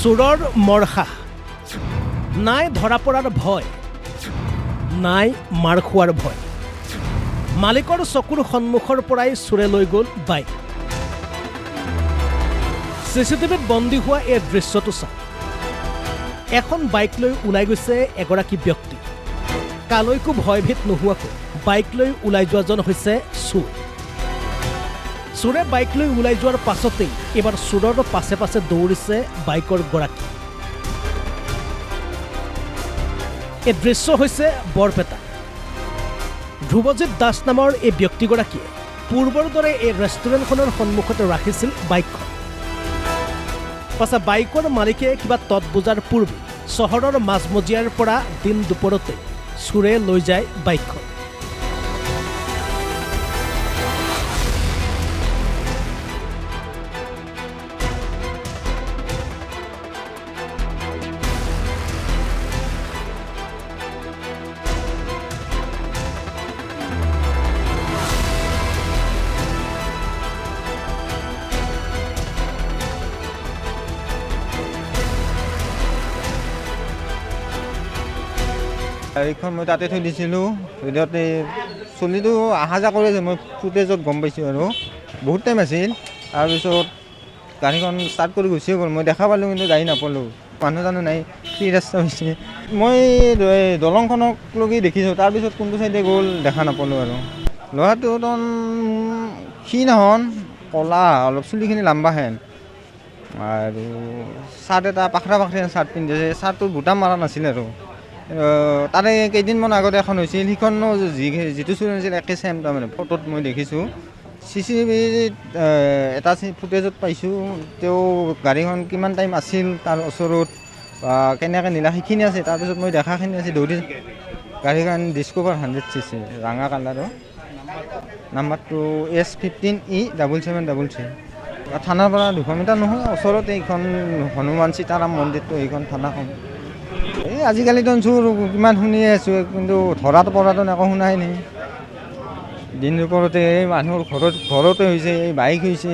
চোৰৰ মৰসাহ নাই ধৰা পৰাৰ ভয় নাই মাৰ খোৱাৰ ভয় মালিকৰ চকুৰ সন্মুখৰ পৰাই চোৰে লৈ গ'ল বাইক চিচিটিভিত বন্দী হোৱা এই দৃশ্যটো চাওক এখন বাইক লৈ ওলাই গৈছে এগৰাকী ব্যক্তি কালৈকো ভয়ভীত নোহোৱাকৈ বাইক লৈ ওলাই যোৱাজন হৈছে চোৰ চোৰে বাইক লৈ ওলাই যোৱাৰ পাছতেই এবাৰ চোৰৰ পাছে পাছে দৌৰিছে বাইকৰ গৰাকী এই দৃশ্য হৈছে বৰপেটা ধ্ৰুৱজিৎ দাস নামৰ এই ব্যক্তিগৰাকীয়ে পূৰ্বৰ দৰে এই ৰেষ্টুৰেণ্টখনৰ সন্মুখতে ৰাখিছিল বাইকখন পাছে বাইকৰ মালিকে কিবা তত বুজাৰ পূৰ্বে চহৰৰ মাজমজিয়াৰ পৰা দিন দুপৰতে চোৰে লৈ যায় বাইকখন গাড়ীখন মই তাতে থৈ দিছিলোঁ ভিতৰতে চলিটো অহা যোৱা কৰি আছে মই ফুটেজত গম পাইছোঁ আৰু বহুত টাইম আছিল তাৰপিছত গাড়ীখন ষ্টাৰ্ট কৰি গুচিয়ে গ'ল মই দেখা পালোঁ কিন্তু গাড়ী নাপালোঁ মানুহ জানো নাই কি ৰাস্তা হৈছে মই দলংখনক লগি দেখিছোঁ তাৰপিছত কোনটো চাইডে গ'ল দেখা নাপালোঁ আৰু ল'ৰাটো একদম ক্ষীণ নহন ক'লা অলপ চুলিখিনি লাম্বাহেন আৰু চাৰ্ট এটা পাখৰা চাৰ্ট পিন্ধিছে চাৰ্টটো বুটাম মাৰা নাছিল আৰু তাৰে কেইদিনমান আগতে এখন হৈছিল সিখনো যিটো চুৰি আছিল একে চেম তাৰমানে ফটোত মই দেখিছোঁ চিচিটিভিত এটা ফুটেজত পাইছোঁ তেওঁ গাড়ীখন কিমান টাইম আছিল তাৰ ওচৰত বা কেনেকৈ নিলা সেইখিনি আছে তাৰপিছত মই দেখাখিনি আছে দৌৰি গাড়ীখন ডিস্কভাৰ 100cc ৰঙা কালাৰৰ নাম্বাৰটো S15E7733 থানাৰ পৰা 200 মিটাৰ নহয় ওচৰতে এইখন হনুমান সীতাৰাম মন্দিৰটো এইখন থানাখন এই আজিকালিতো চোৰ কিমান শুনিয়ে আছোঁ কিন্তু ধৰাটো পৰাটো একো শুনাই নাই দিন দুপৰতে এই মানুহৰ ঘৰতে হৈছে এই বাইক হৈছে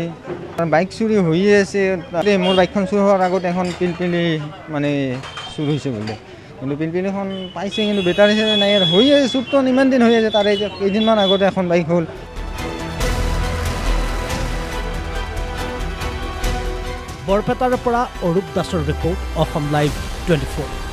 বাইক চুৰি হৈয়ে আছে তাতে মোৰ বাইকখন চুৰ হোৱাৰ আগত এখন পিলপিলি মানে চুৰ হৈছে বোলে কিন্তু পিলপিলিখন পাইছে কিন্তু বেটাৰী চেটাৰী নাই আৰু হৈ আছে চুৰটো ইমান দিন হৈ আছে তাৰে কেইদিনমান আগতে এখন বাইক হ'ল বৰপেটাৰ পৰা অৰূপ দাসৰ ৰিপৰ্ট অসম লাইভ 24